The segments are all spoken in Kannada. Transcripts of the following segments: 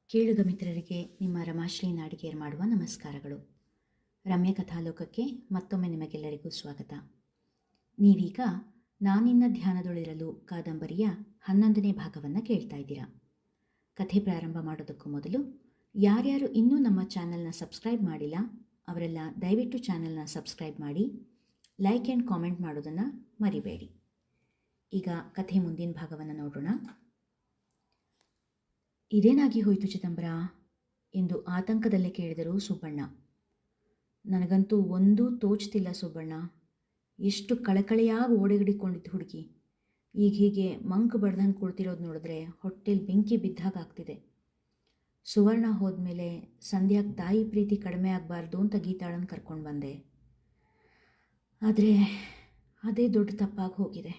ಕೇಳುಗ ಮಿತ್ರರಿಗೆ ನಿಮ್ಮ ರಮಾಶ್ರೀ ನಾಡಿಗೇರ್ ಮಾಡುವ ನಮಸ್ಕಾರಗಳು. ರಮ್ಯ ಕಥಾಲೋಕಕ್ಕೆ ಮತ್ತೊಮ್ಮೆ ನಿಮಗೆಲ್ಲರಿಗೂ ಸ್ವಾಗತ. ನೀವೀಗ ನಾನಿನ್ನ ಧ್ಯಾನದೊಳಿರಲು ಕಾದಂಬರಿಯ 11ನೇ ಭಾಗವನ್ನು ಕೇಳ್ತಾ ಇದ್ದೀರಾ. ಕಥೆ ಪ್ರಾರಂಭ ಮಾಡೋದಕ್ಕೂ ಮೊದಲು ಯಾರ್ಯಾರು ಇನ್ನೂ ನಮ್ಮ ಚಾನಲ್ನ ಸಬ್ಸ್ಕ್ರೈಬ್ ಮಾಡಿಲ್ಲ ಅವರೆಲ್ಲ ದಯವಿಟ್ಟು ಚಾನಲ್ನ ಸಬ್ಸ್ಕ್ರೈಬ್ ಮಾಡಿ, ಲೈಕ್ ಆ್ಯಂಡ್ ಕಾಮೆಂಟ್ ಮಾಡೋದನ್ನು ಮರಿಬೇಡಿ. ಈಗ ಕಥೆ ಮುಂದಿನ ಭಾಗವನ್ನು ನೋಡೋಣ. ಇದೇನಾಗಿ ಹೋಯಿತು ಚಿದಂಬರ ಎಂದು ಆತಂಕದಲ್ಲೇ ಕೇಳಿದರು ಸುಬ್ಬಣ್ಣ. ನನಗಂತೂ ಒಂದೂ ತೋಚ್ತಿಲ್ಲ ಸುಬ್ಬಣ್ಣ. ಎಷ್ಟು ಕಳಕಳೆಯಾಗಿ ಓಡಿಗಡಿಕೊಂಡಿದ್ದು ಹುಡುಗಿ ಈಗ ಹೀಗೆ ಮಂಕು ಬಡ್ದಂಗೆ ಕುಳ್ತಿರೋದು ನೋಡಿದ್ರೆ ಹೊಟ್ಟೆಲಿ ಬೆಂಕಿ ಬಿದ್ದಾಗ ಆಗ್ತಿದೆ. ಸುವರ್ಣ ಹೋದ್ಮೇಲೆ ಸಂಧ್ಯಾಗೆ ತಾಯಿ ಪ್ರೀತಿ ಕಡಿಮೆ ಆಗಬಾರ್ದು ಅಂತ ಗೀತಾಳನ್ನು ಕರ್ಕೊಂಡು ಬಂದೆ. ಆದರೆ ಅದೇ ದೊಡ್ಡ ತಪ್ಪಾಗಿ ಹೋಗಿದೆ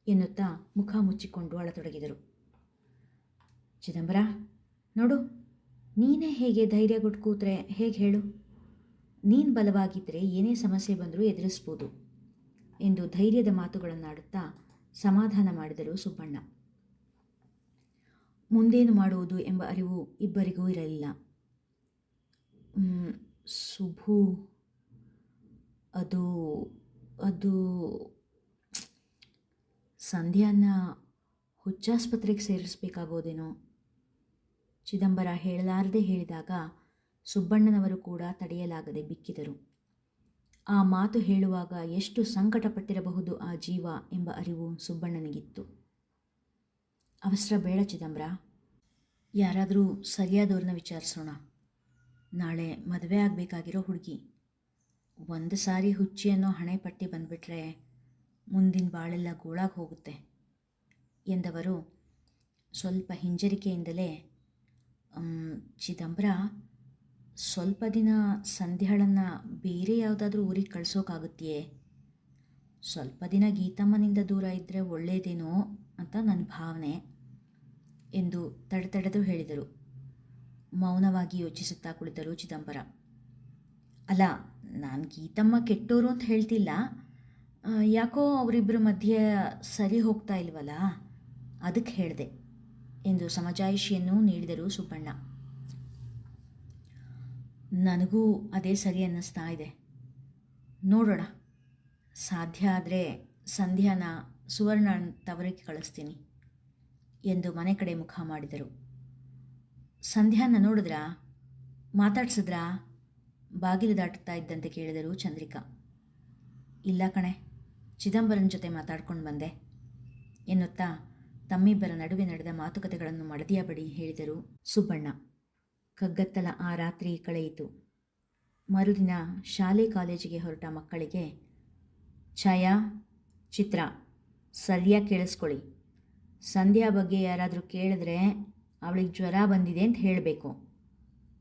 ಎನ್ನುತ್ತಾ ಮುಖ ಮುಚ್ಚಿಕೊಂಡು ಅಳತೊಡಗಿದರು. ಚಿದಂಬರ ನೋಡು, ನೀನೇ ಹೇಗೆ ಧೈರ್ಯಗೊಟ್ಟು ಕೂತ್ರೆ ಹೇಗೆ ಹೇಳು? ನೀನು ಬಲವಾಗಿದ್ದರೆ ಏನೇ ಸಮಸ್ಯೆ ಬಂದರೂ ಎದುರಿಸ್ಬೋದು ಎಂದು ಧೈರ್ಯದ ಮಾತುಗಳನ್ನಾಡುತ್ತಾ ಸಮಾಧಾನ ಮಾಡಿದರು ಸುಬ್ಬಣ್ಣ. ಮುಂದೇನು ಮಾಡುವುದು ಎಂಬ ಅರಿವು ಇಬ್ಬರಿಗೂ ಇರಲಿಲ್ಲ. ಸುಭು ಅದು ಅದು ಸಂಧ್ಯಾನ ಹುಚ್ಚಾಸ್ಪತ್ರೆಗೆ ಸೇರಿಸಬೇಕಾಗೋದೇನೋ. ಚಿದಂಬರ ಹೇಳಲಾರದೆ ಹೇಳಿದಾಗ ಸುಬ್ಬಣ್ಣನವರು ಕೂಡ ತಡೆಯಲಾಗದೆ ಬಿಕ್ಕಿದರು. ಆ ಮಾತು ಹೇಳುವಾಗ ಎಷ್ಟು ಸಂಕಟಪಟ್ಟಿರಬಹುದು ಆ ಜೀವ ಎಂಬ ಅರಿವು ಸುಬ್ಬಣ್ಣನಿಗಿತ್ತು. ಅವಸರ ಬೇಡ ಚಿದಂಬರ, ಯಾರಾದರೂ ಸರಿಯಾದವ್ರನ್ನ ವಿಚಾರಿಸೋಣ. ನಾಳೆ ಮದುವೆ ಆಗಬೇಕಾಗಿರೋ ಹುಡುಗಿ. ಒಂದು ಸಾರಿ ಹುಚ್ಚಿ ಅನ್ನೋ ಹಣೆ ಪಟ್ಟಿ ಬಂದುಬಿಟ್ರೆ ಮುಂದಿನ ಬಾಳೆಲ್ಲ ಗೋಳಾಗಿ ಹೋಗುತ್ತೆ ಎಂದವರು ಸ್ವಲ್ಪ ಹಿಂಜರಿಕೆಯಿಂದಲೇ, ಚಿದಂಬರ, ಸ್ವಲ್ಪ ದಿನ ಸಂಧ್ಯಾಳನ್ನು ಬೇರೆ ಯಾವುದಾದ್ರೂ ಊರಿಗೆ ಕಳಿಸೋಕ್ಕಾಗುತ್ತೆಯೇ? ಸ್ವಲ್ಪ ದಿನ ಗೀತಮ್ಮನಿಂದ ದೂರ ಇದ್ದರೆ ಒಳ್ಳೆಯದೇನೋ ಅಂತ ನನ್ನ ಭಾವನೆ ಎಂದು ತಡೆದು ಹೇಳಿದರು. ಮೌನವಾಗಿ ಯೋಚಿಸುತ್ತಾ ಕುಳಿತರು ಚಿದಂಬರ. ಅಲ್ಲ, ನಾನು ಗೀತಮ್ಮ ಕೆಟ್ಟೋರು ಅಂತ ಹೇಳ್ತಿಲ್ಲ, ಯಾಕೋ ಅವರಿಬ್ಬರ ಮಧ್ಯೆ ಸರಿ ಹೋಗ್ತಾ ಇಲ್ವಲ್ಲ, ಅದಕ್ಕೆ ಹೇಳಿದೆ ಎಂದು ಸಮಜಾಯಿಷಿಯನ್ನು ನೀಡಿದರು ಸುಬ್ಬಣ್ಣ. ನನಗೂ ಅದೇ ಸರಿ ಅನ್ನಿಸ್ತಾ ಇದೆ. ನೋಡೋಣ, ಸಾಧ್ಯ ಆದರೆ ಸಂಧ್ಯಾನ ಸುವರ್ಣ ತವರಿಗೆ ಕಳಿಸ್ತೀನಿ ಎಂದು ಮನೆ ಕಡೆ ಮುಖ ಮಾಡಿದರು. ಸಂಧ್ಯಾನ ನೋಡಿದ್ರಾ, ಮಾತಾಡ್ಸಿದ್ರಾ? ಬಾಗಿಲು ದಾಟುತ್ತಾ ಇದ್ದಂತೆ ಕೇಳಿದರು ಚಂದ್ರಿಕಾ. ಇಲ್ಲ ಕಣೆ, ಚಿದಂಬರನ ಜೊತೆ ಮಾತಾಡ್ಕೊಂಡು ಬಂದೆ ಎನ್ನುತ್ತಾ ತಮ್ಮಿಬ್ಬರ ನಡುವೆ ನಡೆದ ಮಾತುಕತೆಗಳನ್ನು ಮಡದಿಯ ಬಳಿ ಹೇಳಿದರು ಸುಬ್ಬಣ್ಣ. ಕಗ್ಗತ್ತಲ ಆ ರಾತ್ರಿ ಕಳೆಯಿತು. ಮರುದಿನ ಶಾಲೆ ಕಾಲೇಜಿಗೆ ಹೊರಟ ಮಕ್ಕಳಿಗೆ, ಛಾಯಾ, ಚಿತ್ರ, ಸರಿಯಾಗಿ ಕೇಳಿಸ್ಕೊಳ್ಳಿ. ಸಂಧ್ಯಾ ಬಗ್ಗೆ ಯಾರಾದರೂ ಕೇಳಿದ್ರೆ ಅವಳಿಗೆ ಜ್ವರ ಬಂದಿದೆ ಅಂತ ಹೇಳಬೇಕು.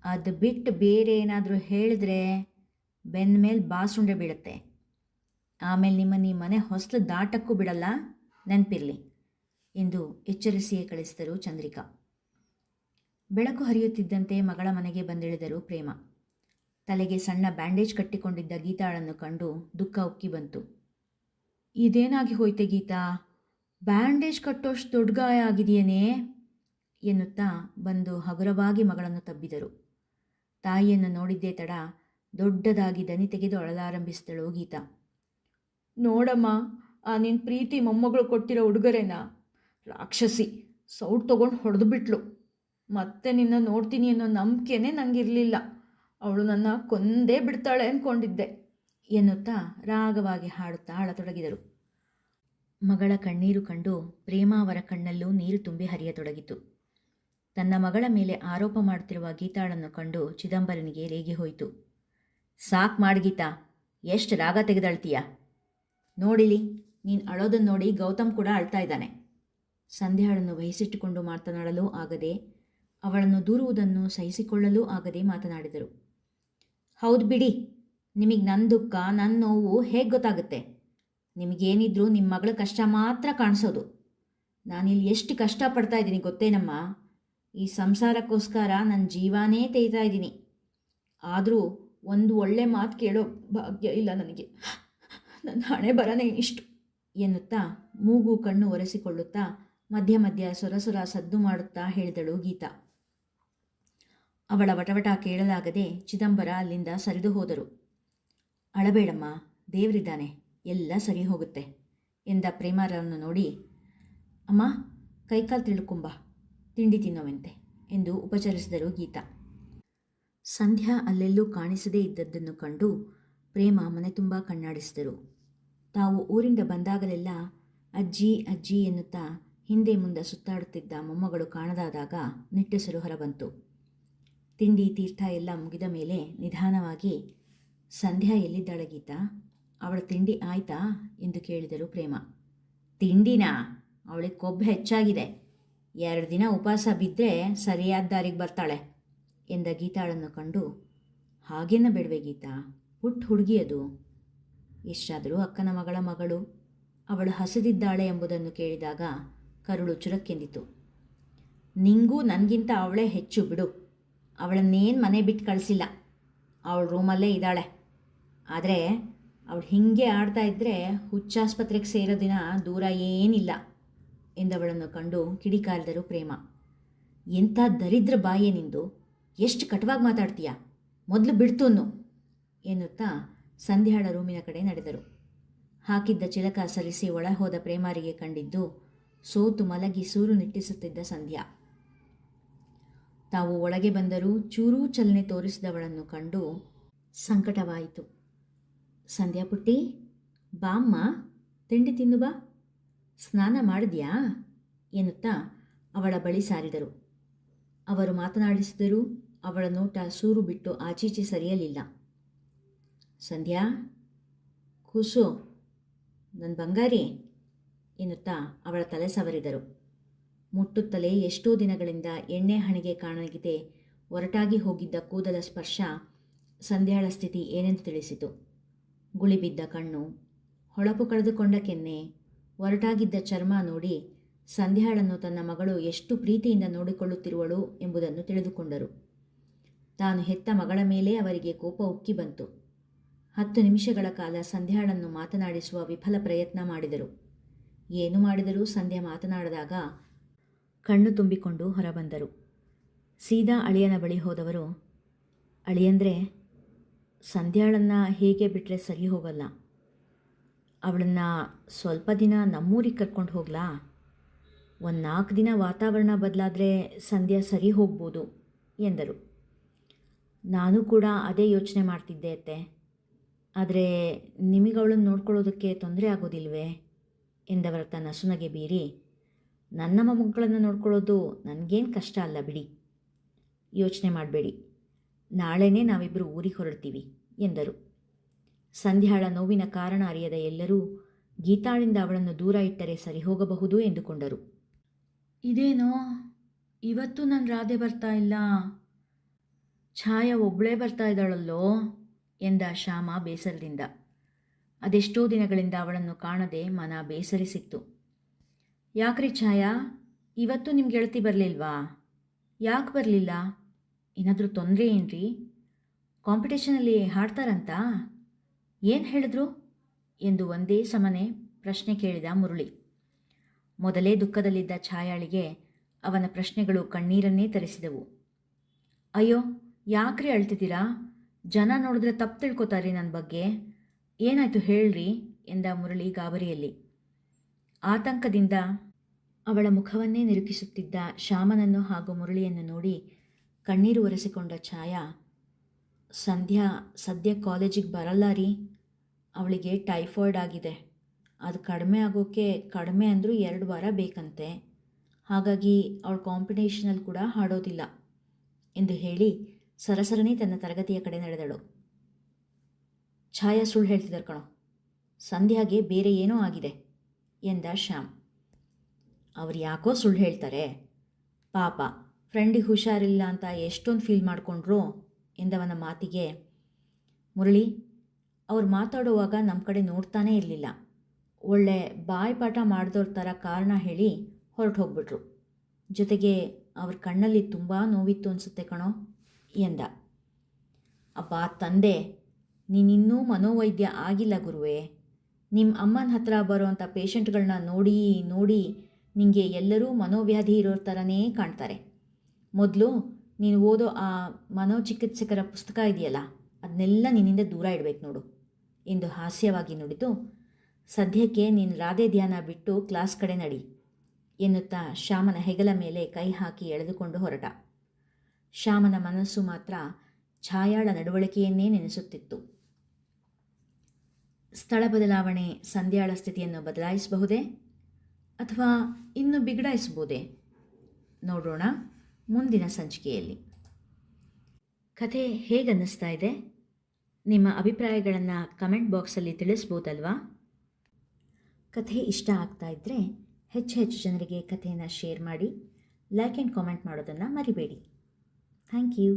ಅದು ಬಿಟ್ಟು ಬೇರೆ ಏನಾದರೂ ಹೇಳಿದ್ರೆ ಬೆನ್ನ ಮೇಲೆ ಬಾಸುಂಡೆ ಬೀಳುತ್ತೆ. ಆಮೇಲೆ ನಿಮ್ಮನ್ನು ಈ ಮನೆ ಹೊಸಲು ದಾಟಕ್ಕೂ ಬಿಡಲ್ಲ, ನೆನಪಿರಲಿ ಎಂದು ಎಚ್ಚರಿಸಿಯೇ ಕಳಿಸಿದರು ಚಂದ್ರಿಕಾ. ಬೆಳಕು ಹರಿಯುತ್ತಿದ್ದಂತೆ ಮಗಳ ಮನೆಗೆ ಬಂದಿಳಿದರು ಪ್ರೇಮ. ತಲೆಗೆ ಸಣ್ಣ ಬ್ಯಾಂಡೇಜ್ ಕಟ್ಟಿಕೊಂಡಿದ್ದ ಗೀತಾಳನ್ನು ಕಂಡು ದುಃಖ ಉಕ್ಕಿ ಬಂತು. ಇದೇನಾಗಿ ಹೋಯ್ತೆ ಗೀತಾ? ಬ್ಯಾಂಡೇಜ್ ಕಟ್ಟೋಷ್ಟು ದೊಡ್ಡ ಗಾಯ ಆಗಿದೆಯೇನೇ ಎನ್ನುತ್ತಾ ಬಂದು ಹಗುರವಾಗಿ ಮಗಳನ್ನು ತಬ್ಬಿದರು. ತಾಯಿಯನ್ನು ನೋಡಿದ್ದೇ ತಡ ದೊಡ್ಡದಾಗಿ ದನಿ ತೆಗೆದು ಅಳಲಾರಂಭಿಸಿದಳು ಗೀತಾ. ನೋಡಮ್ಮ, ಆ ನಿನ್ನ ಪ್ರೀತಿ ಮೊಮ್ಮಗಳು ಕೊಟ್ಟಿರೋ ಉಡುಗೊರೆನ ರಾಕ್ಷಸಿ ಸೌಟ್ ತೊಗೊಂಡು ಹೊಡೆದು ಬಿಟ್ಲು. ಮತ್ತೆ ನಿನ್ನ ನೋಡ್ತೀನಿ ಅನ್ನೋ ನಂಬಿಕೆನೇ ನನಗಿರಲಿಲ್ಲ. ಅವಳು ನನ್ನ ಕೊಂದೇ ಬಿಡ್ತಾಳೆ ಅಂದ್ಕೊಂಡಿದ್ದೆ ಎನ್ನುತ್ತಾ ರಾಗವಾಗಿ ಹಾಡುತ್ತಾ ಅಳತೊಡಗಿದರು. ಮಗಳ ಕಣ್ಣೀರು ಕಂಡು ಪ್ರೇಮ ಅವರ ಕಣ್ಣಲ್ಲೂ ನೀರು ತುಂಬಿ ಹರಿಯತೊಡಗಿತು. ತನ್ನ ಮಗಳ ಮೇಲೆ ಆರೋಪ ಮಾಡುತ್ತಿರುವ ಗೀತಾಳನ್ನು ಕಂಡು ಚಿದಂಬರನಿಗೆ ರೇಗಿ ಹೋಯಿತು. ಸಾಕು ಮಾಡಿ ಗೀತಾ, ಎಷ್ಟು ರಾಗ ತೆಗೆದಳ್ತೀಯ? ನೋಡಿಲಿ, ನೀನು ಅಳೋದನ್ನು ನೋಡಿ ಗೌತಮ್ ಕೂಡ ಅಳ್ತಾ ಇದ್ದಾನೆ. ಸಂಧ್ಯಾಳನ್ನು ವಹಿಸಿಟ್ಟುಕೊಂಡು ಮಾತನಾಡಲೂ ಆಗದೆ, ಅವಳನ್ನು ದೂರುವುದನ್ನು ಸಹಿಸಿಕೊಳ್ಳಲೂ ಆಗದೆ ಮಾತನಾಡಿದರು. ಹೌದು ಬಿಡಿ, ನಿಮಗೆ ನನ್ನ ದುಃಖ, ನನ್ನ ನೋವು ಹೇಗೆ ಗೊತ್ತಾಗುತ್ತೆ? ನಿಮಗೇನಿದ್ರೂ ನಿಮ್ಮ ಮಗಳ ಕಷ್ಟ ಮಾತ್ರ ಕಾಣಿಸೋದು. ನಾನಿಲ್ಲಿ ಎಷ್ಟು ಕಷ್ಟಪಡ್ತಾ ಇದ್ದೀನಿ ಗೊತ್ತೇನಮ್ಮ? ಈ ಸಂಸಾರಕ್ಕೋಸ್ಕರ ನನ್ನ ಜೀವನೇ ತೆಯ್ತಾ ಇದ್ದೀನಿ. ಆದರೂ ಒಂದು ಒಳ್ಳೆ ಮಾತು ಕೇಳೋ ಭಾಗ್ಯ ಇಲ್ಲ ನನಗೆ. ನನ್ನ ಹಣೆ ಬರನೇ ಇಷ್ಟು ಎನ್ನುತ್ತಾ ಮೂಗು ಕಣ್ಣು ಒರೆಸಿಕೊಳ್ಳುತ್ತಾ ಮಧ್ಯ ಮಧ್ಯ ಸೊರಸೊರ ಸದ್ದು ಮಾಡುತ್ತಾ ಹೇಳಿದಳು ಗೀತಾ. ಅವಳ ವಟವಟ ಕೇಳಲಾಗದೆ ಚಿದಂಬರ ಅಲ್ಲಿಂದ ಸರಿದು ಹೋದರು. ಅಳಬೇಡಮ್ಮ, ದೇವರಿದ್ದಾನೆ, ಎಲ್ಲ ಸರಿ ಹೋಗುತ್ತೆ ಎಂದ ಪ್ರೇಮಾರನ್ನು ನೋಡಿ, ಅಮ್ಮ ಕೈಕಾಲು ತಿಳ್ಕೊಂಬ, ತಿಂಡಿ ತಿನ್ನೋವಂತೆ ಎಂದು ಉಪಚರಿಸಿದರು ಗೀತಾ. ಸಂಧ್ಯಾ ಅಲ್ಲೆಲ್ಲೂ ಕಾಣಿಸದೇ ಇದ್ದದ್ದನ್ನು ಕಂಡು ಪ್ರೇಮ ಮನೆ ತುಂಬ ಕಣ್ಣಾಡಿಸಿದರು. ತಾವು ಊರಿಂದ ಬಂದಾಗಲೆಲ್ಲ ಅಜ್ಜಿ ಅಜ್ಜಿ ಎನ್ನುತ್ತಾ ಹಿಂದೆ ಮುಂದೆ ಸುತ್ತಾಡುತ್ತಿದ್ದ ಮೊಮ್ಮಗಳು ಕಾಣದಾದಾಗ ನಿಟ್ಟುಸಿರು ಹೊರಬಂತು. ತಿಂಡಿ ತೀರ್ಥ ಎಲ್ಲ ಮುಗಿದ ಮೇಲೆ ನಿಧಾನವಾಗಿ, ಸಂಧ್ಯಾ ಎಲ್ಲಿದ್ದಾಳೆ ಗೀತಾ, ಅವಳ ತಿಂಡಿ ಆಯ್ತಾ ಎಂದು ಕೇಳಿದರು ಪ್ರೇಮ. ತಿಂಡಿನಾ? ಅವಳಿಗೆ ಕೊಬ್ಬು ಹೆಚ್ಚಾಗಿದೆ, 2 ದಿನ ಉಪವಾಸ ಬಿದ್ದರೆ ಸರಿಯಾದ ದಾರಿಗೆ ಬರ್ತಾಳೆ ಎಂದ ಗೀತಾಳನ್ನು ಕಂಡು, ಹಾಗೇನ ಬೇಡವೆ ಗೀತಾ, ಪುಟ್ಟ ಹುಡುಗಿ ಅದು, ಎಷ್ಟಾದರೂ ಅಕ್ಕನ ಮಗಳ ಮಗಳು, ಅವಳು ಹಸಿದಿದ್ದಾಳೆ ಎಂಬುದನ್ನು ಕೇಳಿದಾಗ ಕರುಳು ಚುರಕ್ಕೆಂದಿತು. ನಿಂಗೂ ನನಗಿಂತ ಅವಳೇ ಹೆಚ್ಚು ಬಿಡು, ಅವಳನ್ನೇನು ಮನೆ ಬಿಟ್ಟು ಕಳಿಸಿಲ್ಲ, ಅವಳು ರೂಮಲ್ಲೇ ಇದ್ದಾಳೆ. ಆದರೆ ಅವಳು ಹೀಗೆ ಆಡ್ತಾ ಇದ್ದರೆ ಹುಚ್ಚಾಸ್ಪತ್ರೆಗೆ ಸೇರೋ ದಿನ ದೂರ ಏನಿಲ್ಲ ಎಂದವಳನ್ನು ಕಂಡು ಕಿಡಿಕಾರಿದರು ಪ್ರೇಮ. ಎಂಥ ದರಿದ್ರ ಬಾಯೇ ನಿಂದು, ಎಷ್ಟು ಕಟವಾಗಿ ಮಾತಾಡ್ತೀಯ, ಮೊದಲು ಬಿಡ್ತೂನು ಎನ್ನುತ್ತಾ ಸಂಧ್ಯಾಳ ರೂಮಿನ ಕಡೆ ನಡೆದರು. ಹಾಕಿದ್ದ ಚಿಲಕ ಸರಿಸಿ ಒಳ ಹೋದ ಪ್ರೇಮಾರಿಗೆ ಕಂಡಿದ್ದು ಸೋತು ಮಲಗಿ ಸೂರು ನಿಟ್ಟಿಸುತ್ತಿದ್ದ ಸಂಧ್ಯಾ. ತಾವು ಒಳಗೆ ಬಂದರೂ ಚೂರೂ ಚಲನೆ ತೋರಿಸಿದವಳನ್ನು ಕಂಡು ಸಂಕಟವಾಯಿತು. ಸಂಧ್ಯಾ ಪುಟ್ಟಿ, ಬಾಮ್ಮ, ತಿಂಡಿ ತಿನ್ನು ಬಾ, ಸ್ನಾನ ಮಾಡಿದ್ಯಾ ಎನ್ನುತ್ತಾ ಅವಳ ಬಳಿ ಸಾರಿದರು. ಅವರು ಮಾತನಾಡಿಸಿದರೂ ಅವಳ ನೋಟ ಸೂರು ಬಿಟ್ಟು ಆಚೀಚೆ ಸರಿಯಲಿಲ್ಲ. ಸಂಧ್ಯಾ, ಕೂಸು, ನನ್ನ ಬಂಗಾರಿ ಎನ್ನುತ್ತಾ ಅವಳ ತಲೆ ಸವರಿದರು. ಮುಟ್ಟುತ್ತಲೇ ಎಷ್ಟೋ ದಿನಗಳಿಂದ ಎಣ್ಣೆ ಹಣಿಗೆ ಕಾಣಗಿದೆ ಒರಟಾಗಿ ಹೋಗಿದ್ದ ಕೂದಲ ಸ್ಪರ್ಶ ಸಂಧ್ಯಾಳ ಸ್ಥಿತಿ ಏನೆಂದು ತಿಳಿಸಿತು. ಗುಳಿಬಿದ್ದ ಕಣ್ಣು, ಹೊಳಪು ಕಳೆದುಕೊಂಡ ಕೆನ್ನೆ, ಒರಟಾಗಿದ್ದ ಚರ್ಮ ನೋಡಿ ಸಂಧ್ಯಾಳನ್ನು ತನ್ನ ಮಗಳು ಎಷ್ಟು ಪ್ರೀತಿಯಿಂದ ನೋಡಿಕೊಳ್ಳುತ್ತಿರುವಳು ಎಂಬುದನ್ನು ತಿಳಿದುಕೊಂಡರು. ತಾನು ಹೆತ್ತ ಮಗಳ ಮೇಲೆ ಅವರಿಗೆ ಕೋಪ ಉಕ್ಕಿ ಬಂತು. 10 ನಿಮಿಷಗಳ ಕಾಲ ಸಂಧ್ಯಾಳನ್ನು ಮಾತನಾಡಿಸುವ ವಿಫಲ ಪ್ರಯತ್ನ ಮಾಡಿದರು. ಏನು ಮಾಡಿದರೂ ಸಂಧ್ಯಾ ಮಾತನಾಡಿದಾಗ ಕಣ್ಣು ತುಂಬಿಕೊಂಡು ಹೊರಬಂದರು. ಸೀದಾ ಅಳಿಯನ ಬಳಿ ಹೋದವರು, ಅಳಿಯಂದರೆ, ಸಂಧ್ಯಾಳನ್ನು ಹೀಗೆ ಬಿಟ್ಟರೆ ಸರಿ ಹೋಗಲ್ಲ, ಅವಳನ್ನು ಸ್ವಲ್ಪ ದಿನ ನಮ್ಮೂರಿಗೆ ಕರ್ಕೊಂಡು ಹೋಗ್ಲಾ? 1-4 ದಿನ ವಾತಾವರಣ ಬದಲಾದರೆ ಸಂಧ್ಯಾ ಸರಿ ಹೋಗ್ಬೋದು ಎಂದರು. ನಾನು ಕೂಡ ಅದೇ ಯೋಚನೆ ಮಾಡ್ತಿದ್ದೆ ಅತ್ತೆ, ಆದರೆ ನಿಮಗವಳನ್ನು ನೋಡ್ಕೊಳ್ಳೋದಕ್ಕೆ ತೊಂದರೆ ಆಗೋದಿಲ್ವೇ ಎಂದವರ ತನ್ನ ಸುನಗೆ ಬೀರಿ, ನನ್ನ ಮೊಮ್ಮಕ್ಕಳನ್ನು ನೋಡ್ಕೊಳ್ಳೋದು ನನಗೇನು ಕಷ್ಟ ಅಲ್ಲ ಬಿಡಿ, ಯೋಚನೆ ಮಾಡಬೇಡಿ, ನಾಳೆನೇ ನಾವಿಬ್ಬರು ಊರಿಗೆ ಹೊರಡ್ತೀವಿ ಎಂದರು. ಸಂಧ್ಯಾಳ ನೋವಿನ ಕಾರಣ ಅರಿಯದ ಎಲ್ಲರೂ ಗೀತಾಳಿಂದ ಅವಳನ್ನು ದೂರ ಇಟ್ಟರೆ ಸರಿ ಹೋಗಬಹುದು ಎಂದುಕೊಂಡರು. ಇದೇನೋ ಇವತ್ತು ನನ್ನ ರಾಧೆ ಬರ್ತಾ ಇಲ್ಲ, ಛಾಯಾ ಒಬ್ಬಳೇ ಬರ್ತಾ ಇದ್ದಾಳಲ್ಲೋ ಎಂದ ಶ್ಯಾಮ ಬೇಸರದಿಂದ. ಅದೆಷ್ಟೋ ದಿನಗಳಿಂದ ಅವಳನ್ನು ಕಾಣದೆ ಮನ ಬೇಸರಿಸಿತ್ತು. ಯಾಕ್ರಿ ಛಾಯಾ, ಇವತ್ತು ನಿಮ್ಮ ಗೆಳತಿ ಬರಲಿಲ್ವಾ? ಯಾಕೆ ಬರಲಿಲ್ಲ? ಏನಾದರೂ ತೊಂದರೆ ಏನ್ರಿ? ಕಾಂಪಿಟೇಷನಲ್ಲಿ ಹಾಡ್ತಾರಂತ ಏನು ಹೇಳಿದ್ರು ಎಂದು ಒಂದೇ ಸಮನೆ ಪ್ರಶ್ನೆ ಕೇಳಿದ ಮುರಳಿ. ಮೊದಲೇ ದುಃಖದಲ್ಲಿದ್ದ ಛಾಯಾಳಿಗೆ ಅವನ ಪ್ರಶ್ನೆಗಳು ಕಣ್ಣೀರನ್ನೇ ತರಿಸಿದವು. ಅಯ್ಯೋ, ಯಾಕ್ರಿ ಅಳ್ತಿದ್ದೀರಾ? ಜನ ನೋಡಿದ್ರೆ ತಪ್ಪು ತಿಳ್ಕೊತಾರೆ ನನ್ನ ಬಗ್ಗೆ, ಏನಾಯ್ತು ಹೇಳ್ರಿ ಎಂದ ಮುರಳಿ ಗಾಬರಿಯಲ್ಲಿ. ಆತಂಕದಿಂದ ಅವಳ ಮುಖವನ್ನೇ ನಿರುಕಿಸುತ್ತಿದ್ದ ಶ್ಯಾಮನನ್ನು ಹಾಗೂ ಮುರಳಿಯನ್ನು ನೋಡಿ ಕಣ್ಣೀರು ಒರೆಸಿಕೊಂಡ ಛಾಯಾ, ಸಂಧ್ಯಾ ಸದ್ಯ ಕಾಲೇಜಿಗೆ ಬರಲ್ಲ ರೀ, ಅವಳಿಗೆ ಟೈಫಾಯ್ಡ್ ಆಗಿದೆ, ಅದು ಕಡಿಮೆ ಆಗೋಕ್ಕೆ ಕಡಿಮೆ ಅಂದರೂ 2 ವಾರ ಬೇಕಂತೆ, ಹಾಗಾಗಿ ಅವಳು ಕಾಂಪಿಟೇಷನಲ್ಲಿ ಕೂಡ ಹಾಡೋದಿಲ್ಲ ಎಂದು ಹೇಳಿ ಸರಸರನೇ ತನ್ನ ತರಗತಿಯ ಕಡೆ ನಡೆದಳು. ಛಾಯಾ ಸುಳ್ಳು ಹೇಳ್ತಿದ್ದಾರೆ ಕಣೋ, ಸಂಧ್ಯಾಗೆ ಬೇರೆ ಏನೋ ಆಗಿದೆ ಎಂದ ಶ್ಯಾಮ್. ಅವ್ರು ಯಾಕೋ ಸುಳ್ಳು ಹೇಳ್ತಾರೆ, ಪಾಪ ಫ್ರೆಂಡಿಗೆ ಹುಷಾರಿಲ್ಲ ಅಂತ ಎಷ್ಟೊಂದು ಫೀಲ್ ಮಾಡಿಕೊಂಡ್ರು ಎಂದವನ ಮಾತಿಗೆ ಮುರಳಿ, ಅವ್ರು ಮಾತಾಡುವಾಗ ನಮ್ಮ ಕಡೆ ನೋಡ್ತಾನೇ ಇರಲಿಲ್ಲ, ಒಳ್ಳೆ ಬಾಯ್ಪಾಠ ಮಾಡಿದವ್ರ ಥರ ಕಾರಣ ಹೇಳಿ ಹೊರಟು ಹೋಗ್ಬಿಟ್ರು, ಜೊತೆಗೆ ಅವ್ರ ಕಣ್ಣಲ್ಲಿ ತುಂಬ ನೋವಿತ್ತು ಅನಿಸುತ್ತೆ ಕಣೋ ಎಂದ. ಅಬ್ಬಾ ತಂದೆ, ನೀನಿನ್ನೂ ಮನೋವೈದ್ಯ ಆಗಿಲ್ಲ ಗುರುವೇ, ನಿಮ್ಮ ಅಮ್ಮನ ಹತ್ರ ಬರೋವಂಥ ಪೇಷಂಟ್ಗಳನ್ನ ನೋಡಿ ನೋಡಿ ನಿಮಗೆ ಎಲ್ಲರೂ ಮನೋವ್ಯಾಧಿ ಇರೋ ಥರನೇ ಕಾಣ್ತಾರೆ. ಮೊದಲು ನೀನು ಓದೋ ಆ ಮನೋಚಿಕಿತ್ಸಕರ ಪುಸ್ತಕ ಇದೆಯಲ್ಲ, ಅದನ್ನೆಲ್ಲ ನಿನ್ನಿಂದ ದೂರ ಇಡಬೇಕು ನೋಡು ಎಂದು ಹಾಸ್ಯವಾಗಿ ನುಡಿದು, ಸದ್ಯಕ್ಕೆ ನೀನು ರಾಧೆ ಧ್ಯಾನ ಬಿಟ್ಟು ಕ್ಲಾಸ್ ಕಡೆ ನಡಿ ಎನ್ನುತ್ತಾ ಶ್ಯಾಮನ ಹೆಗಲ ಮೇಲೆ ಕೈ ಹಾಕಿ ಎಳೆದುಕೊಂಡು ಹೊರಟ. ಶ್ಯಾಮನ ಮನಸ್ಸು ಮಾತ್ರ ಛಾಯಾಳ ನಡವಳಿಕೆಯನ್ನೇ ನೆನೆಸುತ್ತಿತ್ತು. ಸ್ಥಳ ಬದಲಾವಣೆ ಸಂಧ್ಯಾಳ ಸ್ಥಿತಿಯನ್ನು ಬದಲಾಯಿಸಬಹುದೇ ಅಥವಾ ಇನ್ನೂ ಬಿಗಡಾಯಿಸಬಹುದೇ? ನೋಡೋಣ ಮುಂದಿನ ಸಂಚಿಕೆಯಲ್ಲಿ. ಕಥೆ ಹೇಗನ್ನಿಸ್ತಾ ಇದೆ? ನಿಮ್ಮ ಅಭಿಪ್ರಾಯಗಳನ್ನು ಕಮೆಂಟ್ ಬಾಕ್ಸಲ್ಲಿ ತಿಳಿಸ್ಬೋದಲ್ವಾ? ಕಥೆ ಇಷ್ಟ ಆಗ್ತಾ ಇದ್ದರೆ ಹೆಚ್ಚು ಜನರಿಗೆ ಕಥೆಯನ್ನು ಶೇರ್ ಮಾಡಿ, ಲೈಕ್ ಆ್ಯಂಡ್ ಕಾಮೆಂಟ್ ಮಾಡೋದನ್ನು ಮರಿಬೇಡಿ. Thank you.